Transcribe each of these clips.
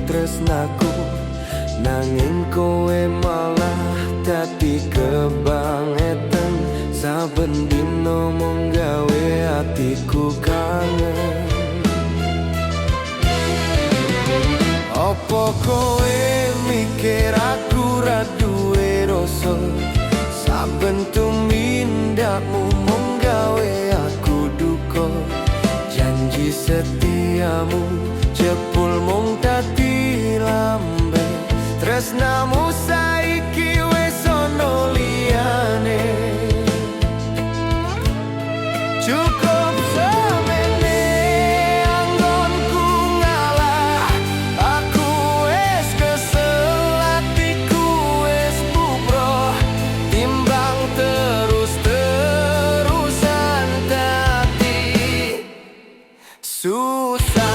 tresnaku, nanging kowe malah dadi kebangetan. Saben dino mung gawe atiku kangen. Opo kowe mikir aku ra duwe rasa? Saben tumindakmu mung gawe aku duka. Janji setiamu jebul mung dadi lambe. Tresnamu saiki wis ono liyane. Cukup semene anggonku ngalah. Aku wis kesel, atiku wis bubrah. Timbang terus-terusan dadi susah.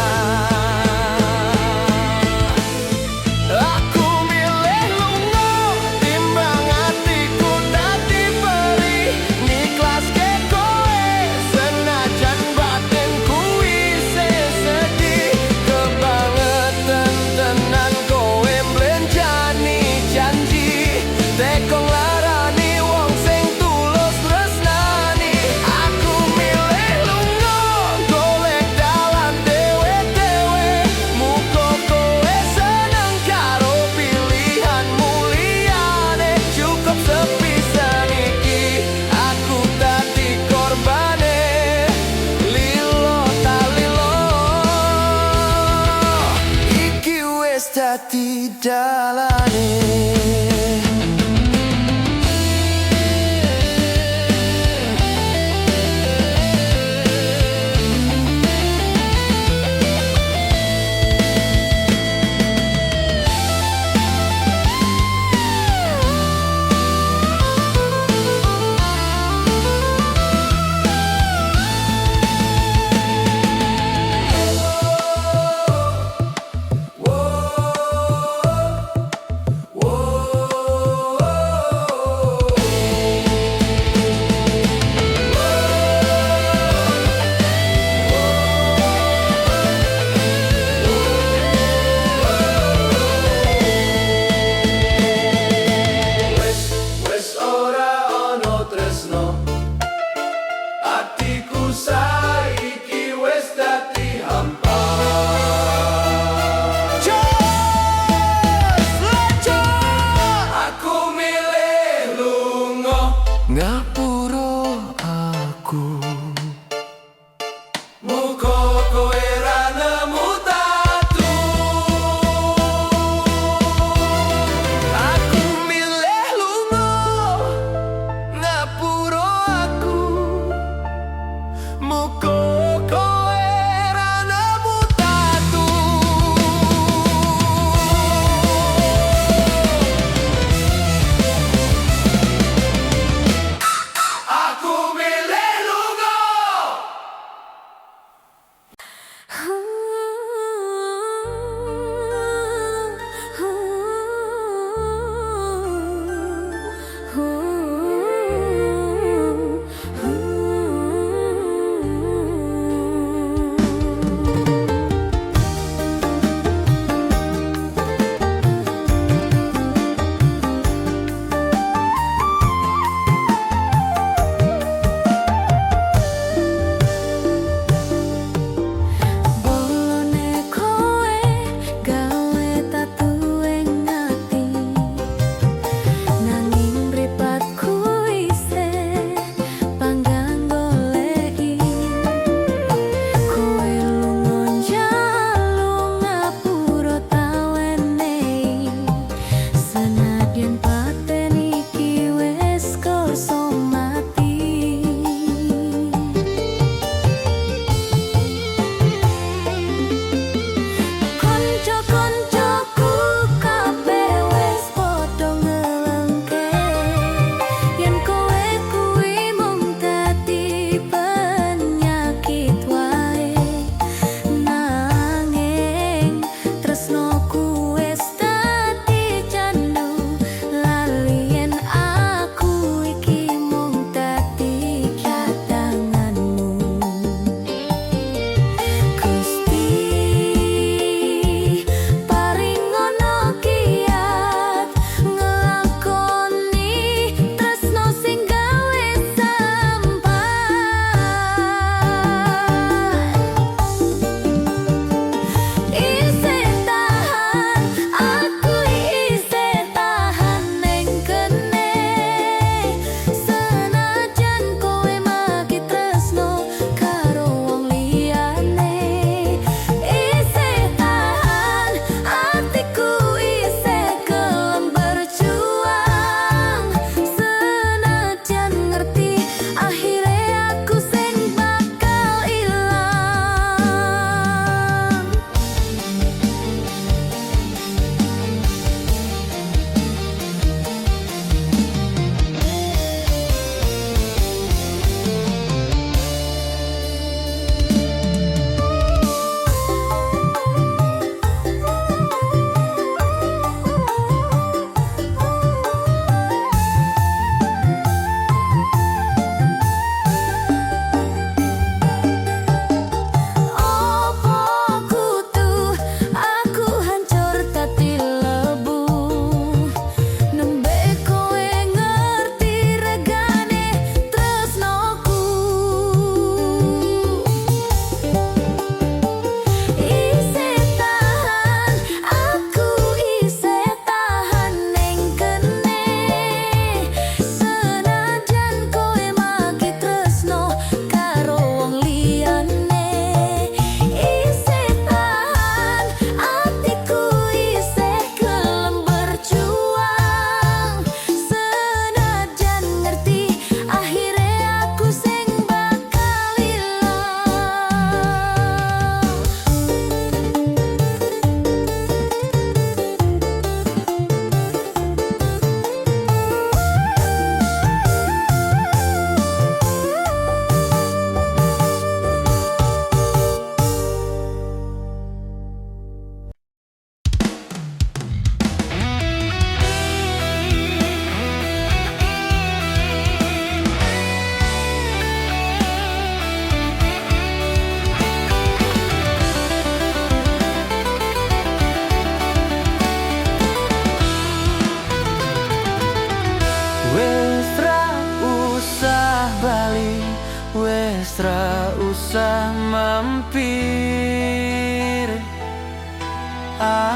Aku milih lunga timbang atiku dadi perih. Niklaske kowe senajan batinku isih sedih. Kebangetan tenan kowe mblenjani janji. Teko nglarani wong sing tulus tresnani. Aku milih lunga golek dalan dewe-dewe. Muga kowe seneng karo pilihanmu liyane. Cukup sepisan iki aku dadi korbane. Lilo ta lilo, iki wis dadi dalane. Whoa,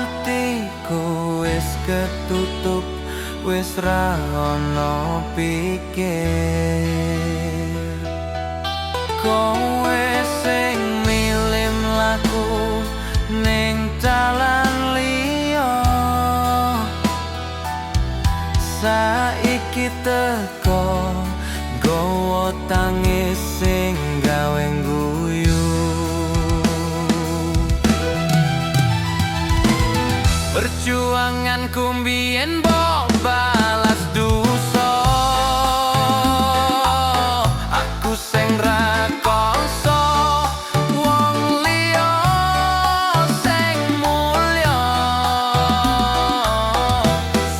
atiku wis ketutup, wis ra ono pikir. Kowe sing milih mlaku ning dalan liya, saiki teko gowo tangis sing gawe guyu. Perjuanganku mbiyen mbok balas dosa, aku sing ra kongso wong liya sing mulya.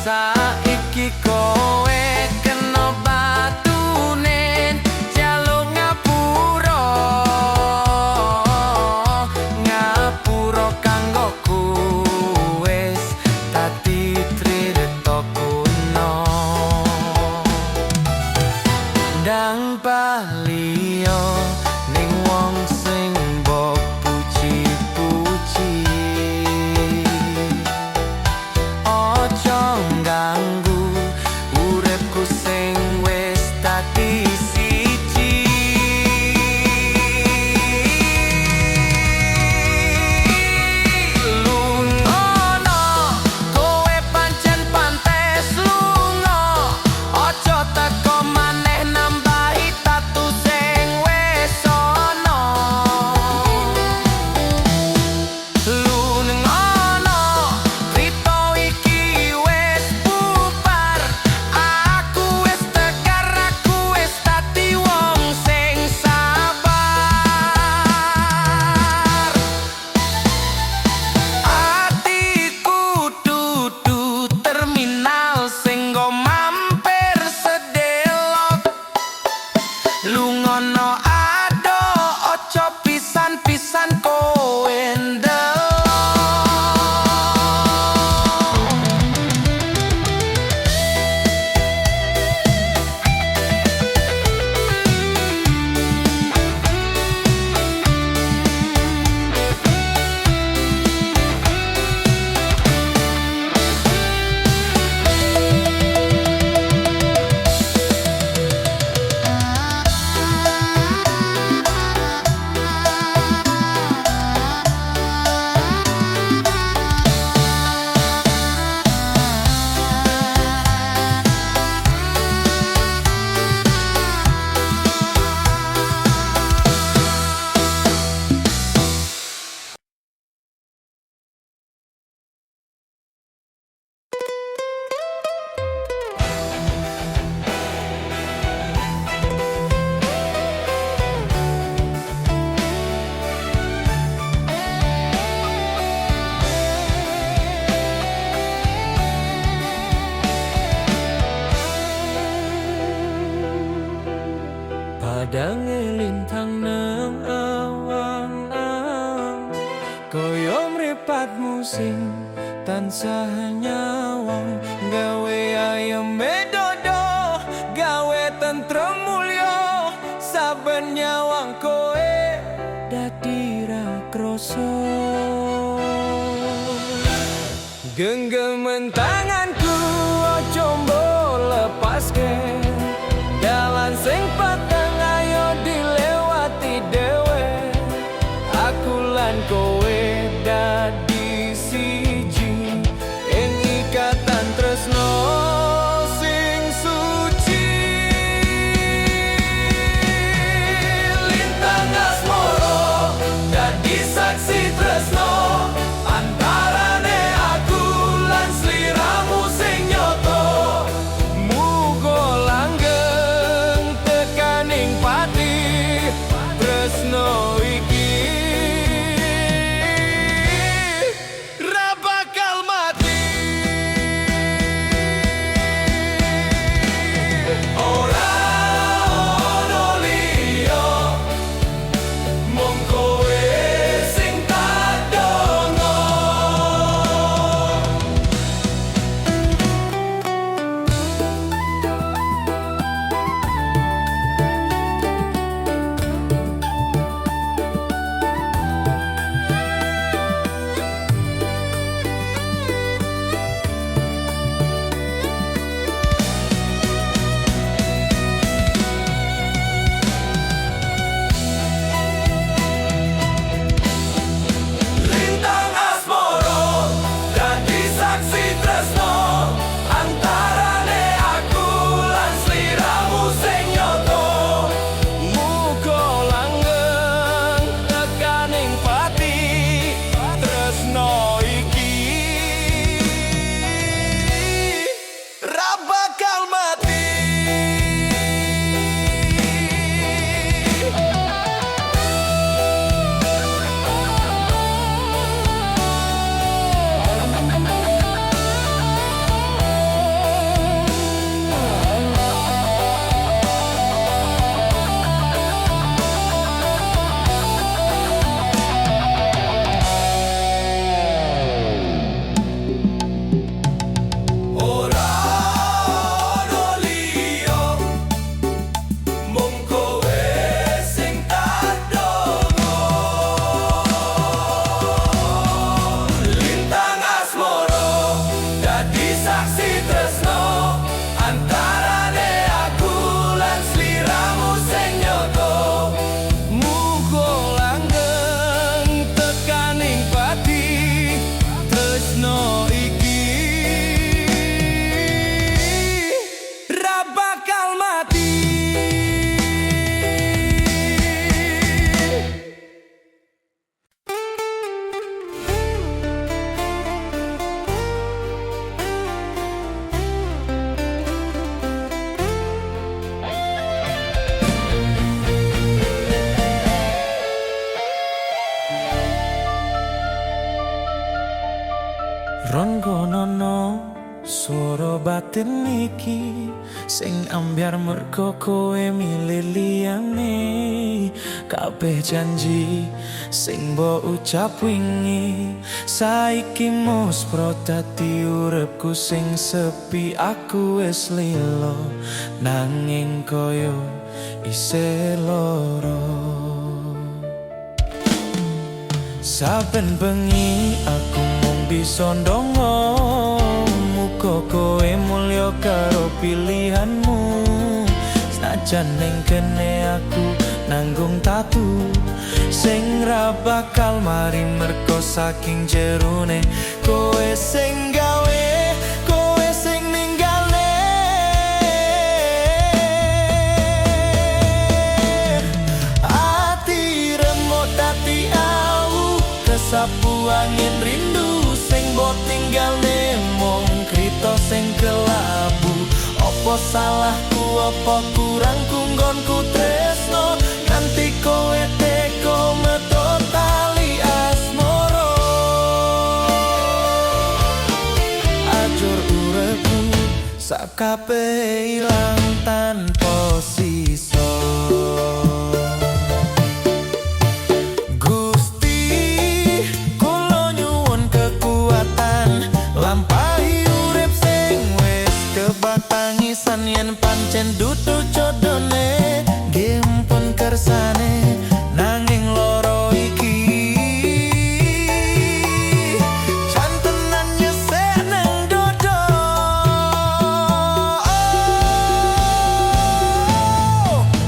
Saiki kowe kena batune jaluk ngapura, ngapura kanggo wis dadi crita kuno. Ndang baliyo ning wong sing mbok puji-puji, ojo ngganggu uripku sing wis dadi siji. Lungono kowe pancen pantes lunga, ojo teko maneh nambahi tatu sing wis ana. Lungono crita iki wis bubar, aku wis tegar, aku wis dadi wong sing sabar. Atiku dudu terminal sing nggo mampir sedelok. Lungono ado ojo pisan-pisan kowe ndelok. Padange lintang nang awang-awang, koyo mripatmu sing tansah nyawang. Gawe ayem dodo, gawe tentrem mulya, saben nyawang kowe dadi ra krasa. Genggaman tanganku ojo mbok lepaske, dalan sing pateng ayo dilewati dhewe. Aku lan kowe dadi siji ing ikatan tresno sing suci. Lintang asmara dadi saksi tresno antarane aku lan sliramu. Ronggonono swara batin iki sing ambyar mergo kowe milih liyane. Kabeh janji sing mbok ucap wingi saiki muspro dadi uripku sing sepi. Aku wis lilo nanging koyo isih lara. Saben bengi aku mung bisa ndonga muga kowe mulya karo pilihanmu. Senajan ning kene aku nanggung tatu sing ra bakal mari merko saking jerone kowe sing gawe, kowe sing ninggale. Ati remuk dadi awu kesapu angin rindu sing mbok tinggalne mung krita sing kelabu. Apa salahku, apa kurangku nggonku tresno nganti kowe tega metu tali asmara. Ajur uripku sakabeh ilang tanpa sisa. Gusti kula nyuwun kekuatan lampahi urip sing wis kebak tangisan yen pancen dudu jodone gimpun kersane nanging loro iki cantenan nyesek nang dodo.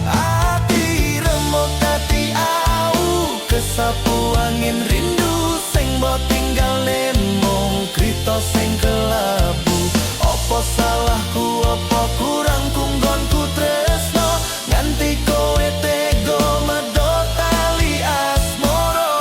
Ati remuk dadi awu kesapu angin rindu sing mbok tinggalne mung krita sing kelabu. Apa salahku, apa kurangku nggonku tresno nganti kowe tega medhot tali asmara.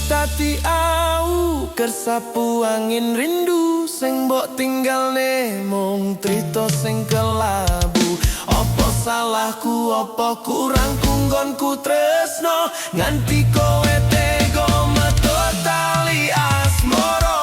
Dadi au kersapu angin rindu sing mbok tinggalne mung trita sing kelabu. Apa salahku, apa kurangku nggonku tresno nganti kowe tega metu tali asmara.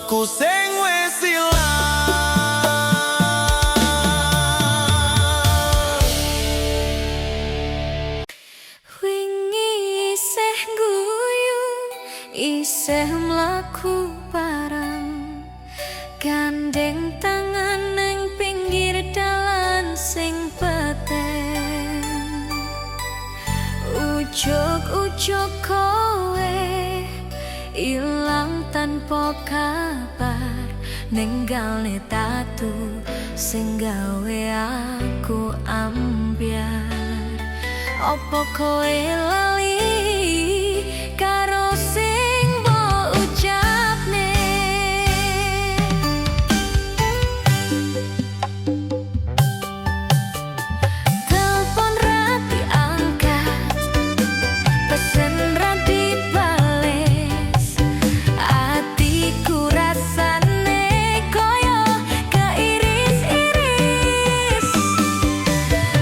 Ku sing wis ilang. Wingi isih guyu, isih mlaku bareng, gandeng tangan nang pinggir dalan sing peteng. Ujug-ujug kowe ilang tanpa kabar, ninggalne tatu sing gawe aku ambyar. Apa kowe lali karo sing mbok ucapne? Telepon ra diangkat, pesen ra dibales, atiku rasane koyo keiris-iris.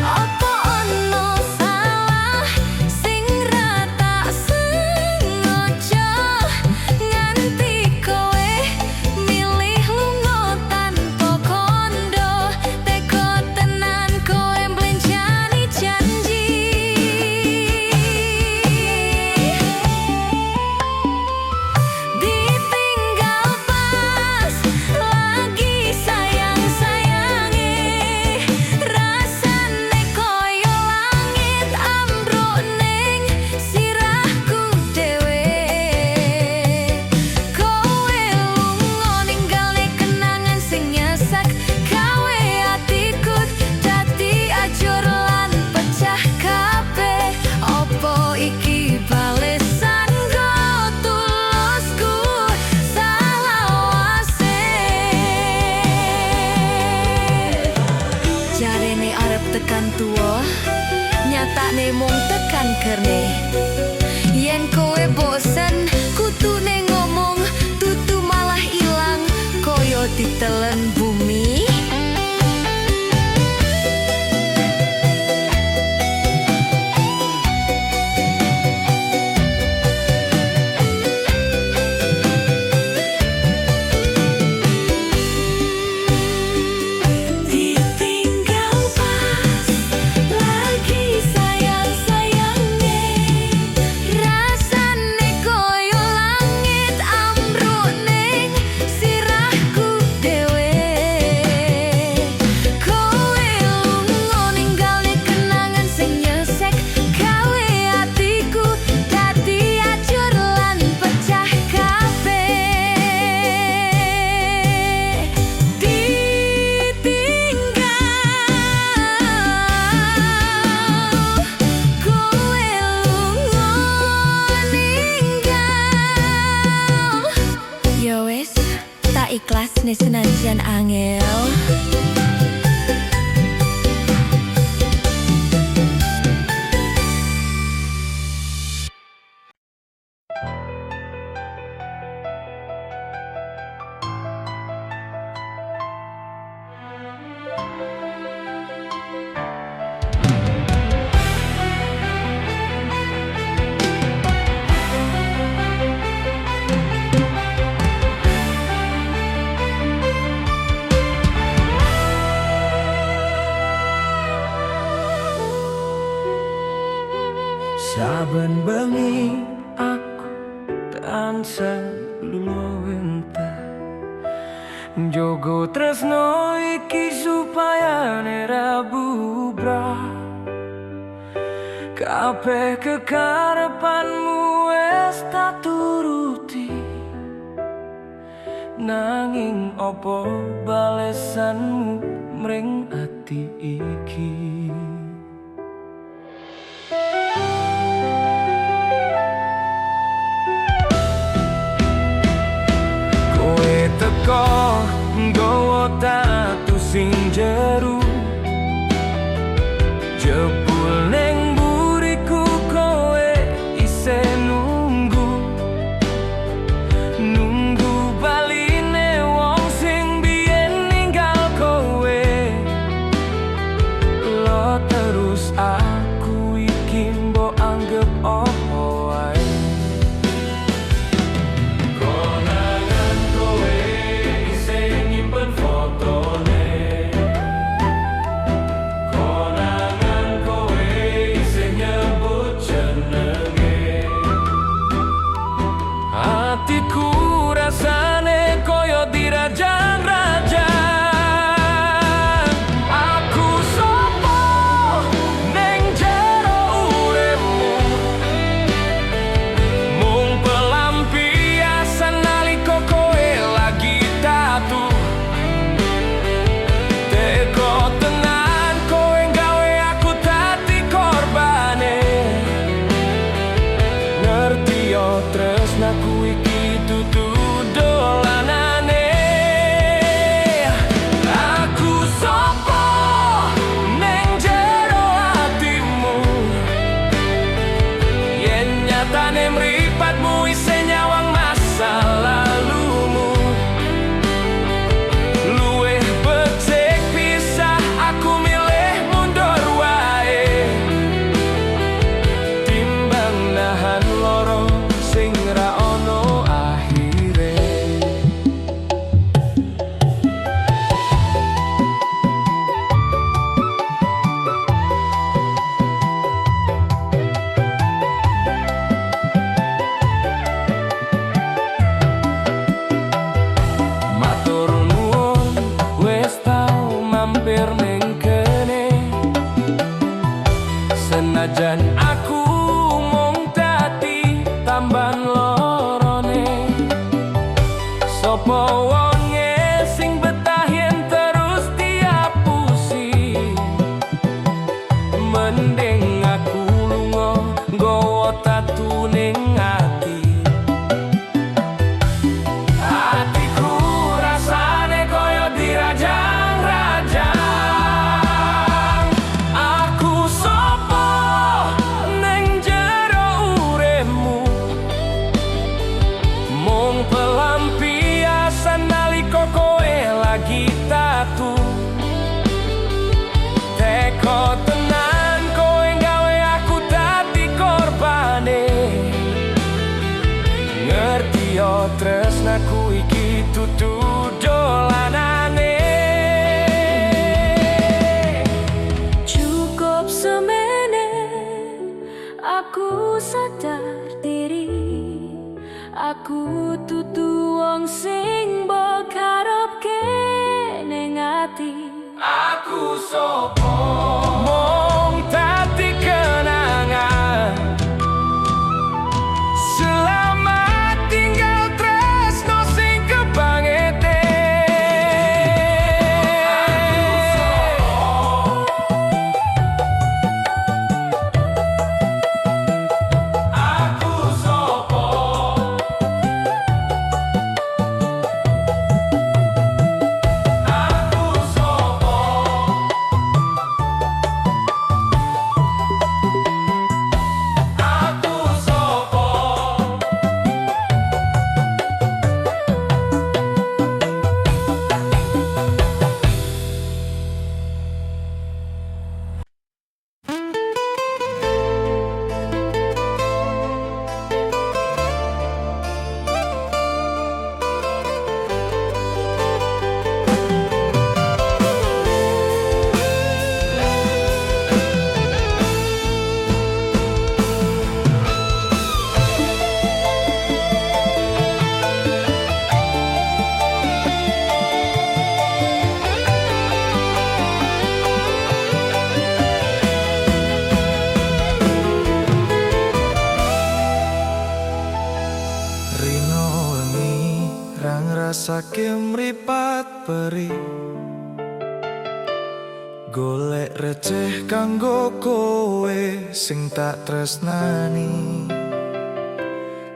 Apa ono salah sing ra tuwa nyatakne mung tekan kerne. Yen kowe bosen kutune ngomong, tutu malah ilang koyo ditelen bumi. Ikhlas nih senajan angel. Saben bengi aku tansah luwentah njogo tresno iki supaya ora bubrah. Kabeh kekarepanmu wis tak turuti, nanging opo balesanmu mring ati iki? Teko nggawa tatu sing jeru, jebul ning buriku kowe isih nunggu baline wong sing biyen ninggal kowe. Lo terus aku iki mbok anggap opo wae. Hatiku rasane koyo dirajang-rajang. Aku sopo ning jero uripmu, mung pelampiasan nalika kowe lagi tatu. Teko tenan kowe gawe aku dadi korbane. Ngerti yo tresnaku iki dudu dolanane. Aku sopo ning jero atimu, yen nyatane mripatmu isih nyawang masa lalumu. Luwih becik pisah, aku milih mundur wae timbang nahan loro sing ra ono akhire. Matur nuwun wis tau mampir ning kene, senajan aku mung dadi tamban lorone. Sopo wonge sing betah yen terus diapusi, mending aku lunga nggawa tatu ning ati. Hatiku rasane koyo dirajang-rajang. tresnaku iki dudu dolanane. Cukup semene aku sadar diri, aku dudu wong sing mbok karepke ning ati. Aku sopo mung dadi kenangan, selamat tinggal tresno sing kebangete. Aku sopo, aku sopo, aku sopo. Rino wengi ra ngrasake mripat peri, golek receh kanggo kowe sing tak tresnani.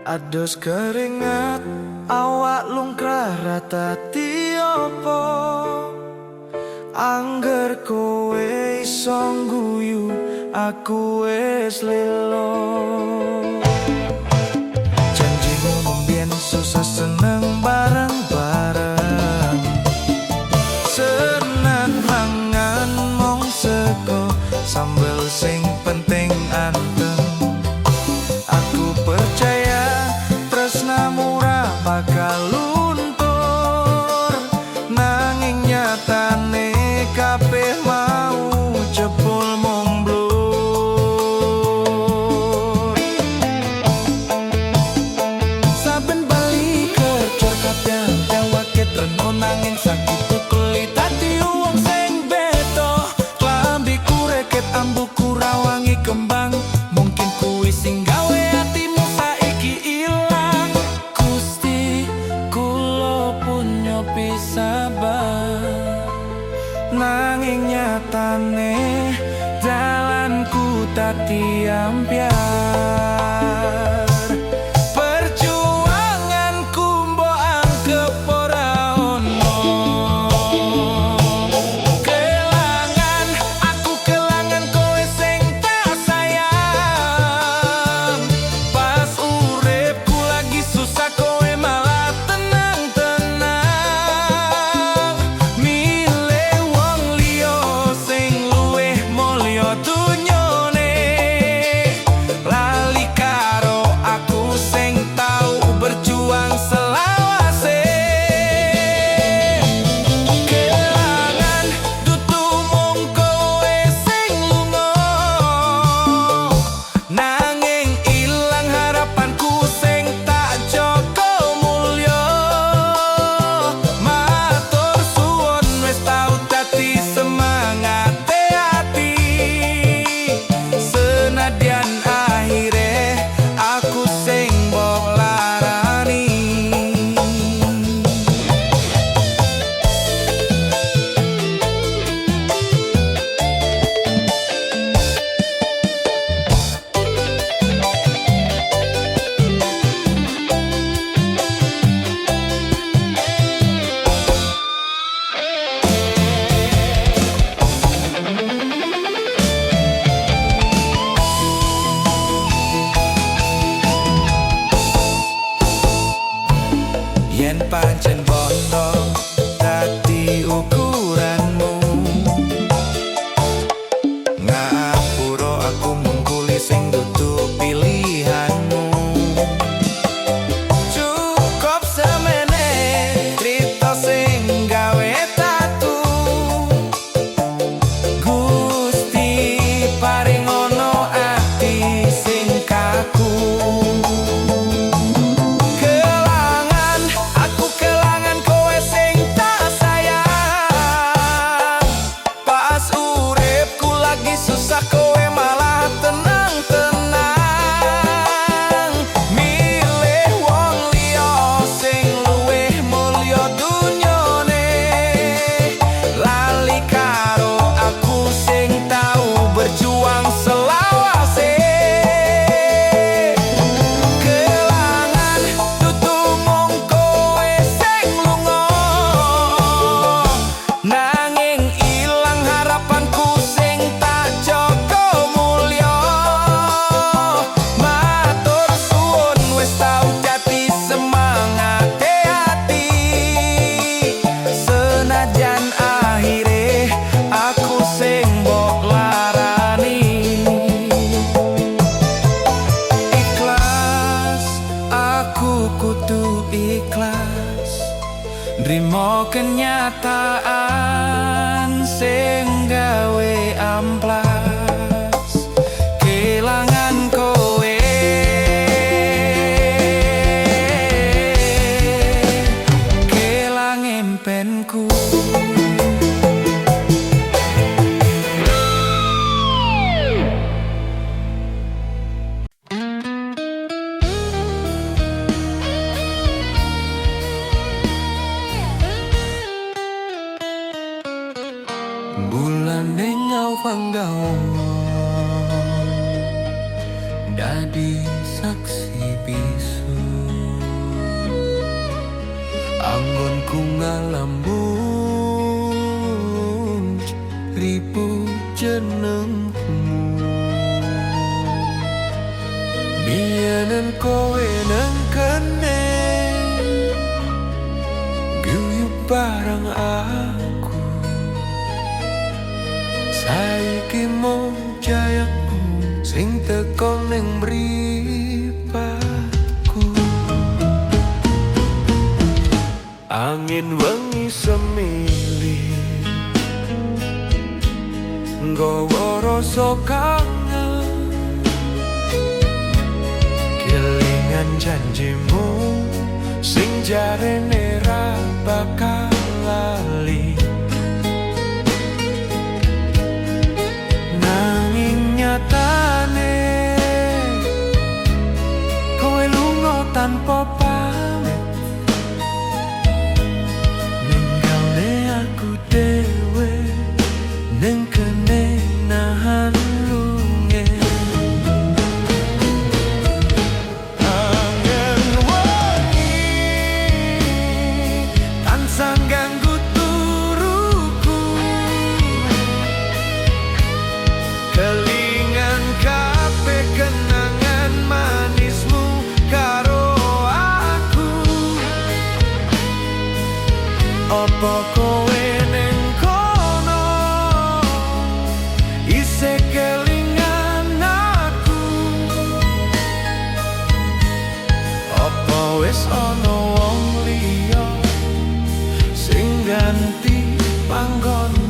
Adus keringat awak lungkrah rata opo, angger kowe iso guyu aku wis lelo. Janjimu membien susah seneng bareng-bareng, senat mangan mong sego sambel sing penting anteng. Aku percaya tresnamu ra bakal luntur, nanging nyatane kabeh mau jebul mung blur. Saben bali kerja kadang dewake treno nanging sakitu kulit dadi wong sing beda. Klambiku reket ambuku rawangi kembang, mungkin kuwi sing gawe atimu saiki ilang. Gusti kula punya pisabar, nanging nyatane jalanku dadi ambyar. Perjuanganku mbok anggap ora ono, kelangan aku kelangan kowe sing tak sayang. Pas uripku lagi susah kowe malah tenang-tenang, milih wong liya sing luwih mulya dunyane. Lali karo aku sing tau berjuang selawase. Kelangan dudu mung kowe sing lunga, nanging ilang harapanku sing tak jaga mulya. Matur suwun wis tau dadi semangate ati, senadyan akhire aku sing mbok larani. Yen pancen bondo dadi ukuranmu, ngapura aku mungkuli sing dudu pilihanmu. Cukup semen Nrimo kenyataan sing gawe amplas kelangan kowe. Kelang impenku. Bulan nengau panggau dadi saksi bisu anggonku ngalamun ribu jenengmu. Bianen kowe nang kene guyub barang aku. Saiki mojayaku sing teko ning mripatku. Angin wengi semili nggawa rasa kangen. Kelingan janjimu sing jarene ra bakal lali. Nyatane kowe lunga tanpa pamit, ninggalne aku dhewe ning kene nahan lunge. Angin wengi tansah ganggu turuku. Kelingan kabeh kenangan manismu karo aku. Apa kowe ning kono isih kelingan aku? Apa wis ana wong liya sing ganti panggonku?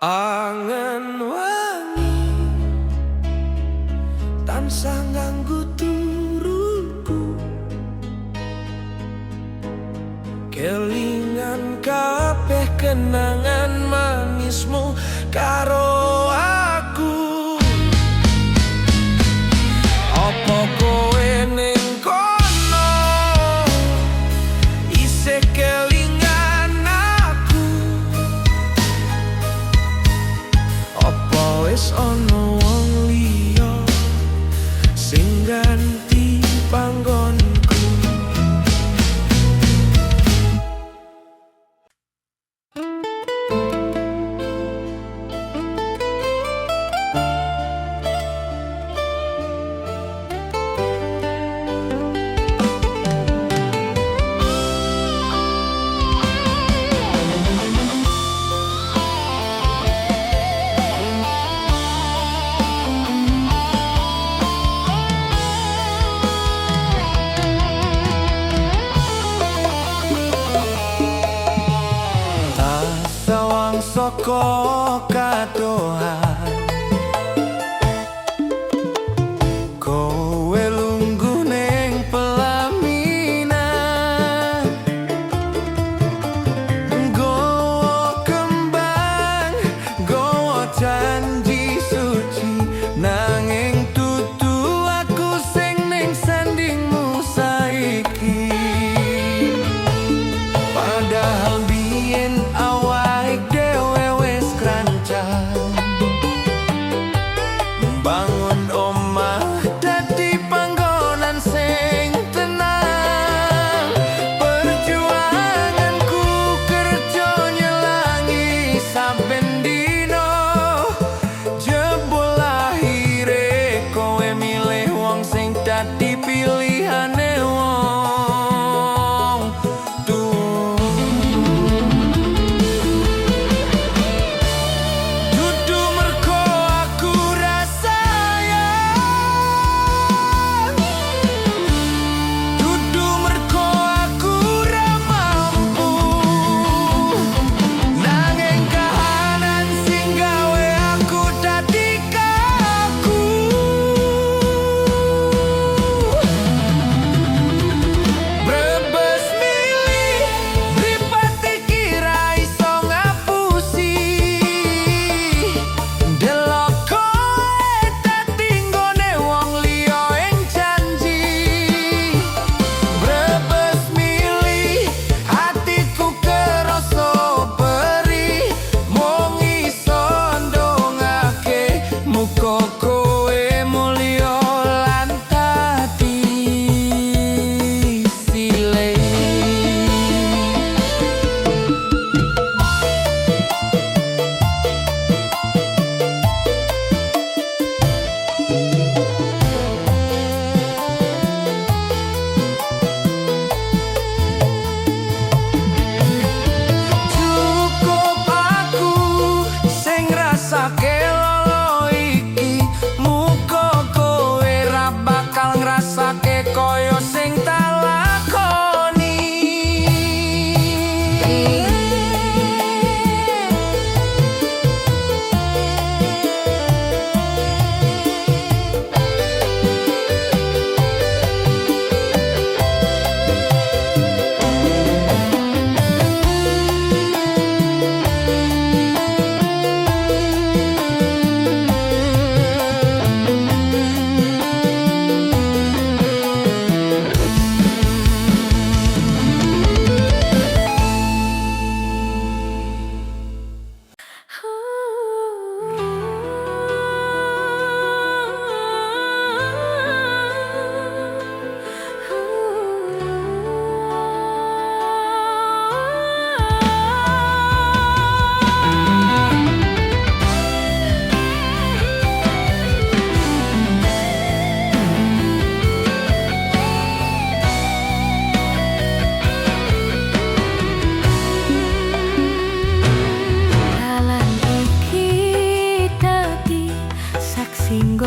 Angen wangi tansah nganggo turuku. Kelingan kabeh kenangan manismu karo aku. Apa kowe ning kono isih kelingan aku? Apa wis ana wong liya sing ganti panggonku? saka kadohan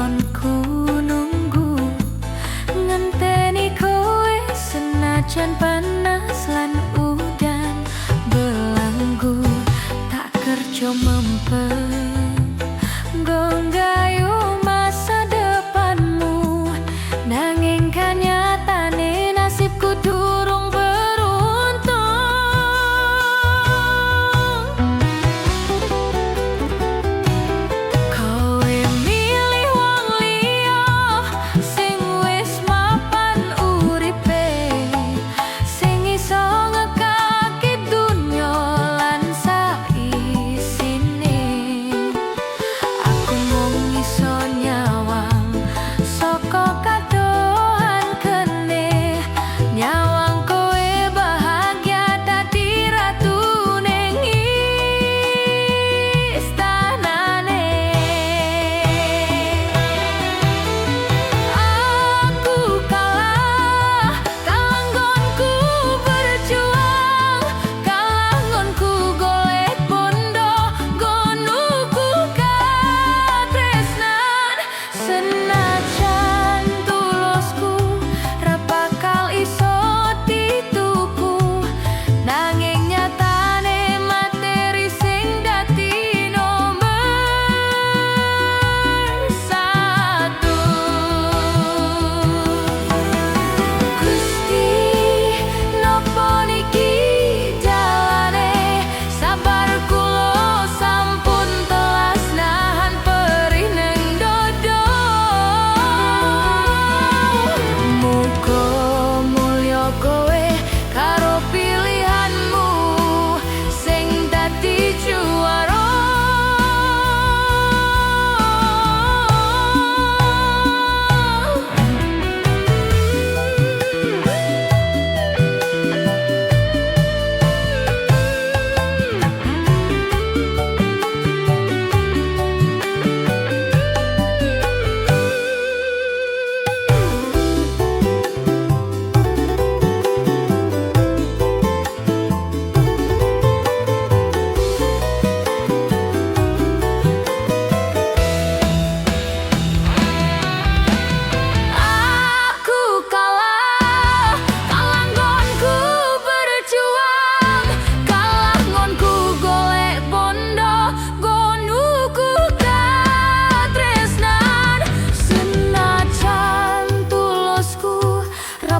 nggonku nunggu ngenteni kowe senajan panas lan udan belanggu tak kerja mempet nggayu masa depanmu nanging kanyatane nasibku durung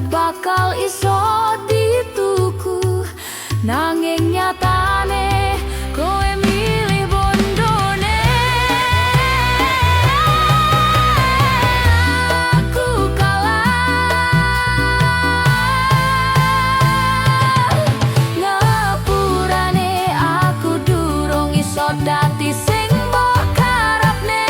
bakal iso dituku nanging nyatane kowe milih bondone aku kalah ngapurane aku durung iso dadi sing mbok karepne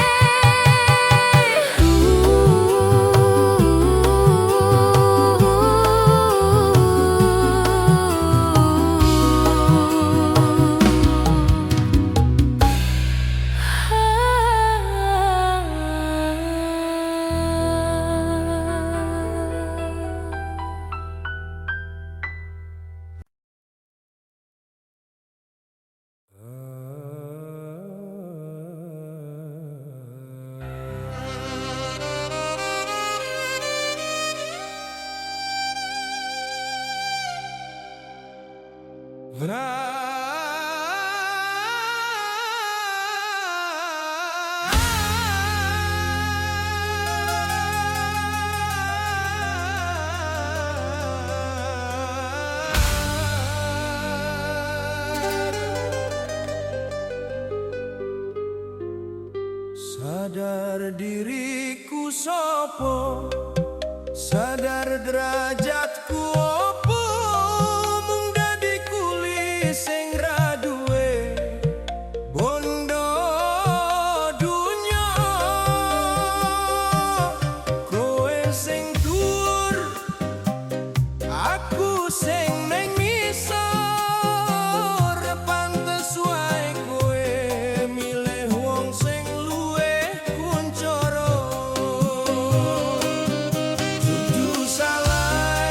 Sadar diriku sopo, sadar derajatku opo, mung dadi kuli sing ra duwe bondo dunya. Kowe sing dhuwur, aku sing ning misor, pantes wae kowe milih wong sing kuncara. Dudu salah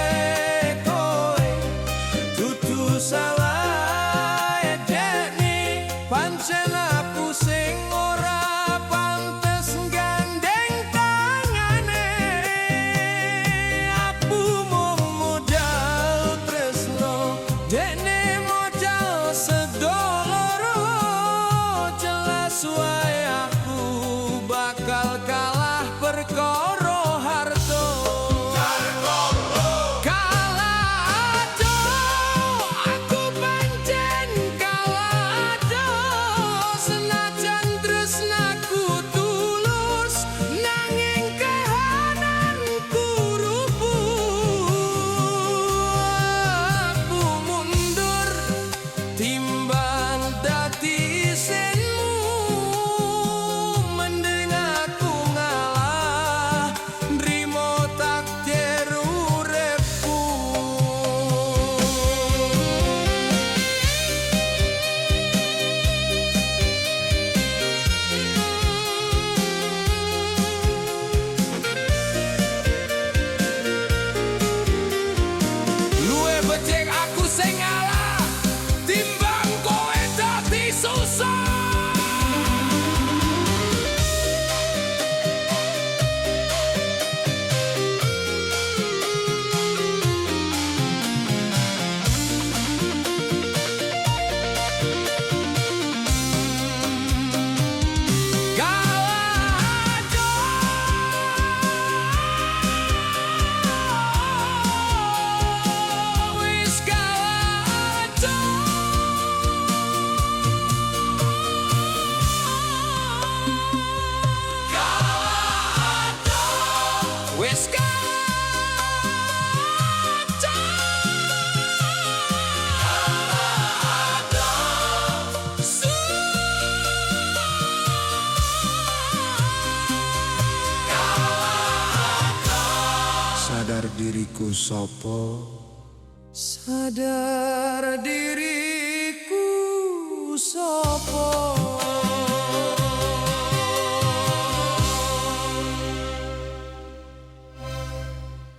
Wis Sadar diriku sopo, sadar diriku sopo.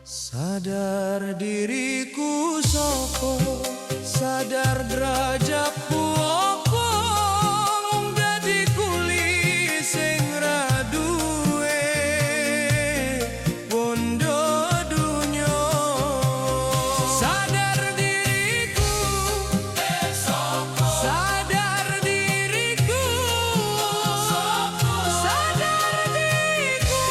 Sadar diriku sopo, sadar derajatku opo, mung dadi kuli sing ra duwe bondo dunyo. Sadar diriku sopo, sadar diriku sopo, sadar diriku.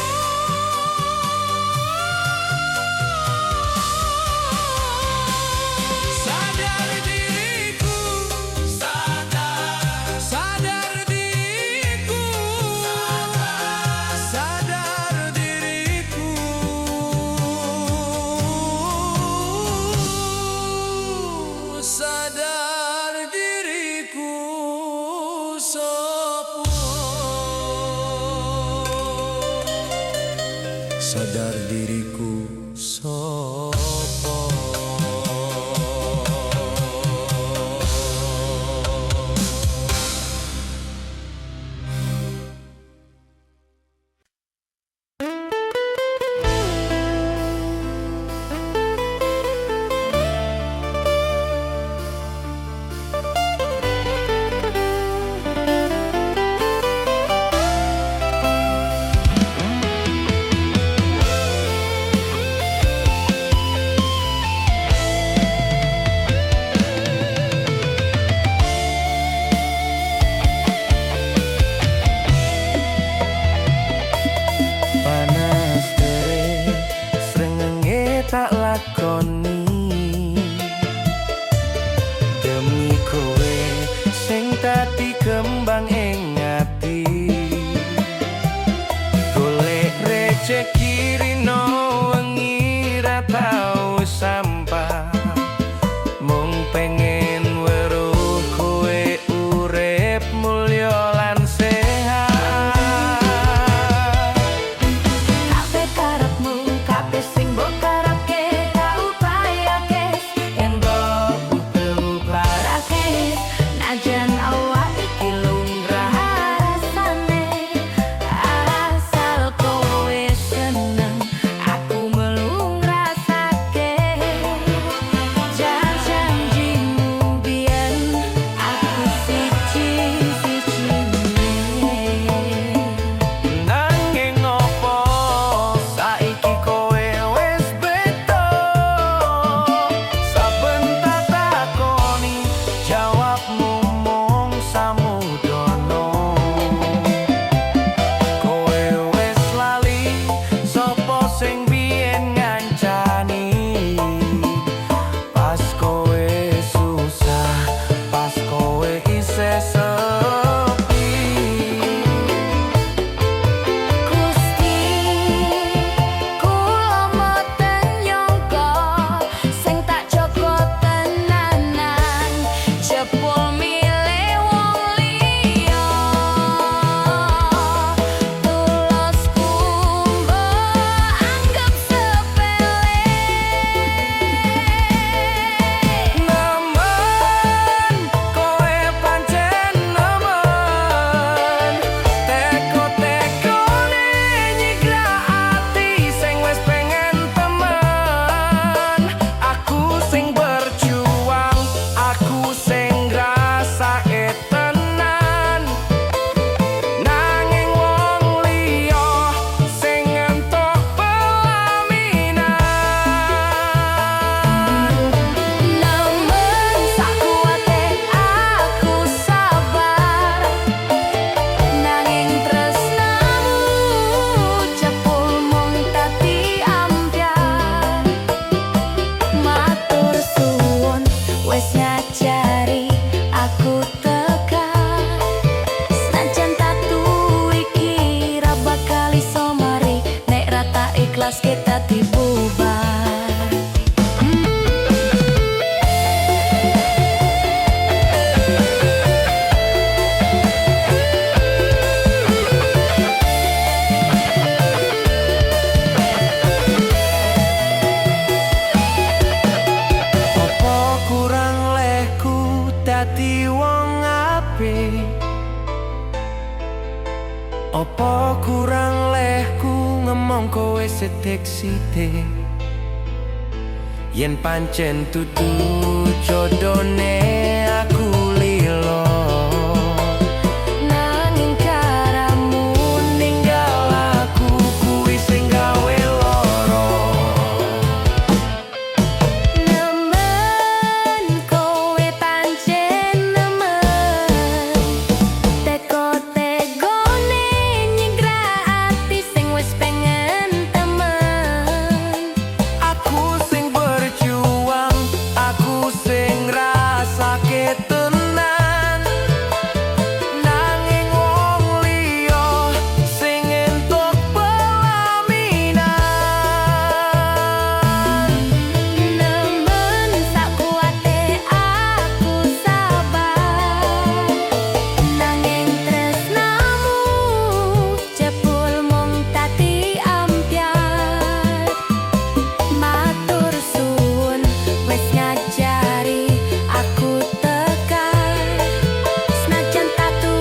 Sadar diriku, sadar diriku, sadar diriku, sadar diriku sopo. Sadar diriku sopo. ikhlas kita dibubar. Apa kurang lehku dadi wong apik? Apa kurang lehku ngomong kowe sithik-sithik? Yen pancen dudu jodone aku lilo, Nanging caramu ninggal aku kuwi sing gawe lara. nemen kowe pancen nemen, teko-tekone nyegra ati sing wis pengen temen. Aku sing berjuang, aku sing rasake tenan. Nanging wong liya sing entuk pelaminan. Nemen sakuwate aku sabar, nanging tresnamu jebul mung dadi ambyar. Matur suwun wis ngajari aku tegar, senajan tatu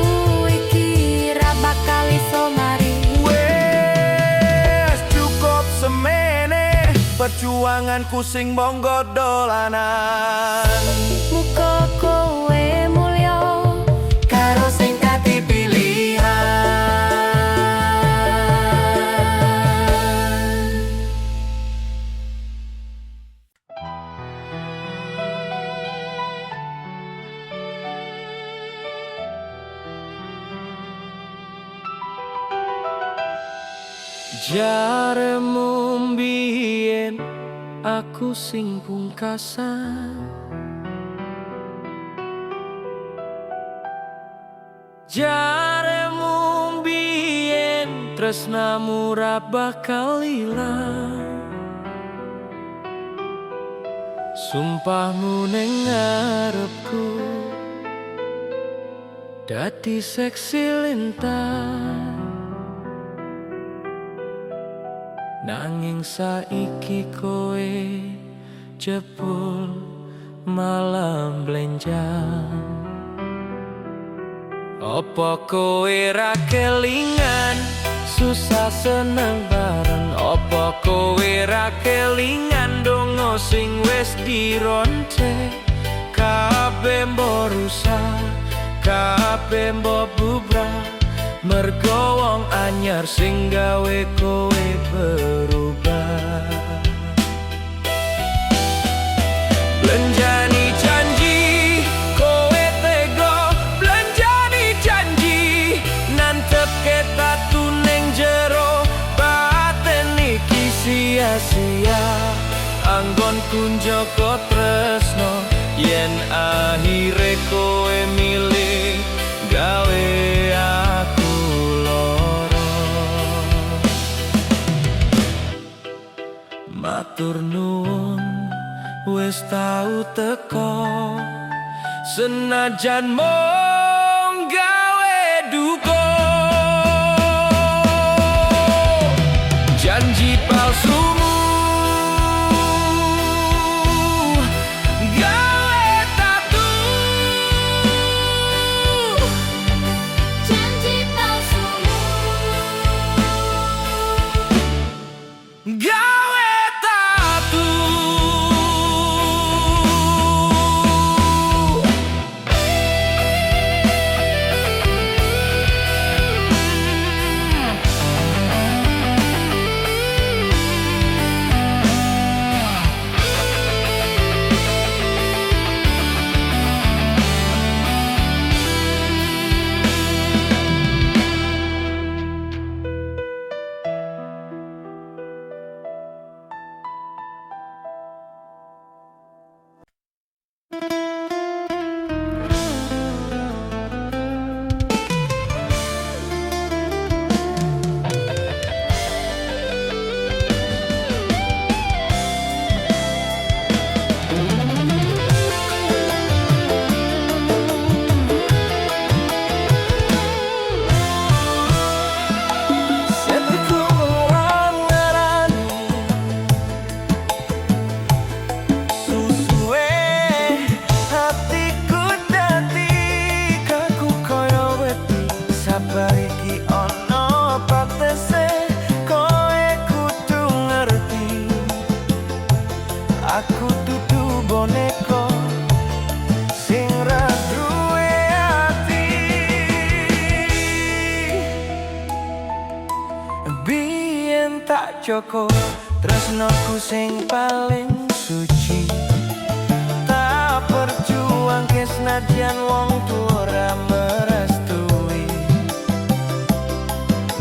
iki ra bakal iso mari. Wes cukup semene perjuanganku sing monggo dolanan. Muga kowe mulya Karo sing dadi pilihan. Jaremu mbiyen aku sing pungkasan, jaremu mbiyen tresnamu ra bakal ilang. Sumpahmu ning ngarepku dadi seksi lintang. Nanging saiki kowe jebul malam blenjang. Apa kowe ra kelingan susah seneng bareng? Apa kowe ra kelingan donga sing wis dironce? Kabeh mbok rusak, kabeh mbok bubrah, mergo wong anyar sing gawe kowe berubah. Belenjani janji kowe tego, belenjani janji nantep ketatu ning jero baten iki sia-sia. Anggonku njoko tresno yen akhire kowe milih gawe aku lara. Matur nuwun wis tau teko, senajan mung gawe duka. Janji palsumu gawe tatu, janji palsumu gawe tatu. Joko, tresnoku sing paling suci. Tak perjuang ke senajan wong tua merestui,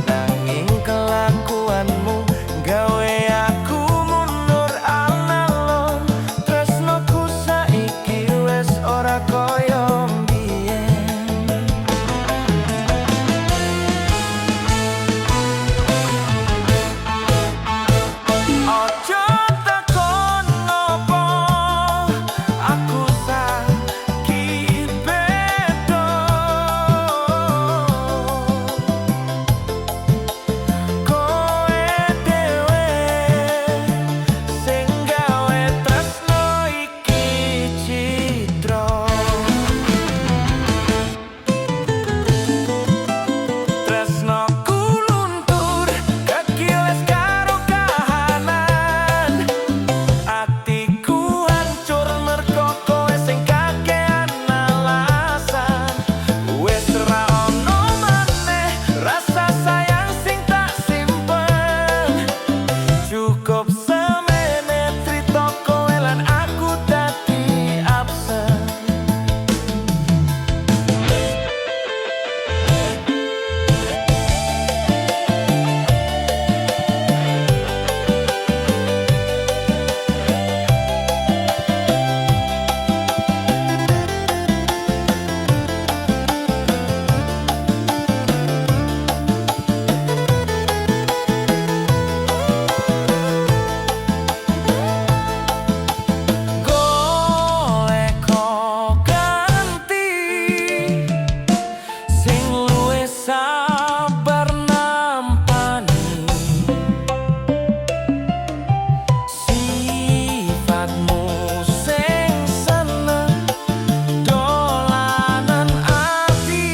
nanging kelakuanmu gawe aku mundur alon. Tresnoku saiki wes ora koyo mbiyen. Ojo takon nopo aku saiki beda, kowe dhewe sing gawe tresno iki citra. Tresnoku luntur kekiles karo kahanan, atiku hancur mergo kowe sing kakean alasan. Wes ra ono maneh rasa sayang sing tak simpen, cukup semene crita kowe lan aku dadi absen. Golek kok ganti sing luwih sabar nampani sifatmu sing seneng dolanan ati.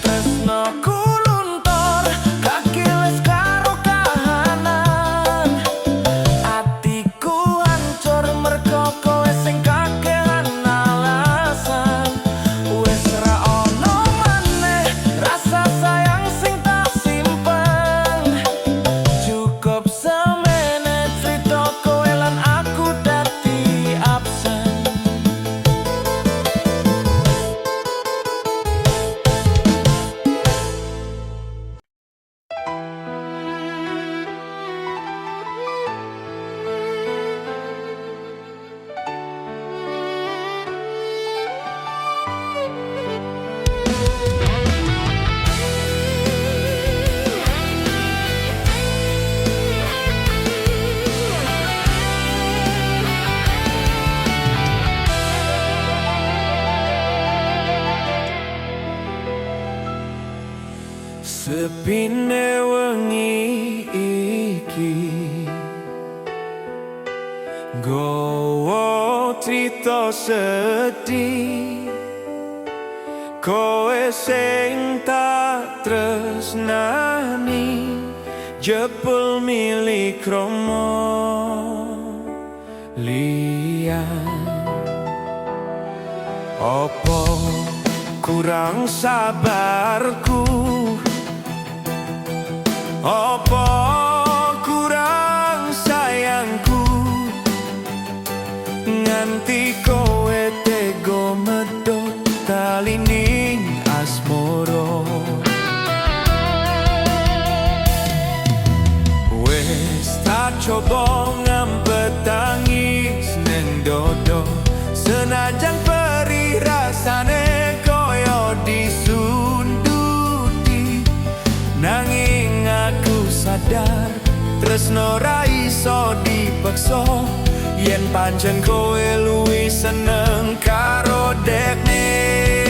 Tresnoku luntur kakiles karo kahanan, atiku hancur mergo kowe sing kakehan alasan. Wes ra ono maneh rasa sayang sing tak simpen, cukup semene crita kowe lan aku dadi absen. Sepine wengi iki nggawa crita sedih, kowe sing tak tresnani jebul milik kromo liyan. Opo kurang sabarku, opo kurang sayangku, nganti kowe tego medhot talining asmara. Wes tak coba ngampet tangis neng dodo, senajan perih rasane koyo disunduti, nanging aku sadar tresno ra iso dipaksa, yen pancen kowe luwih seneng karo dekne.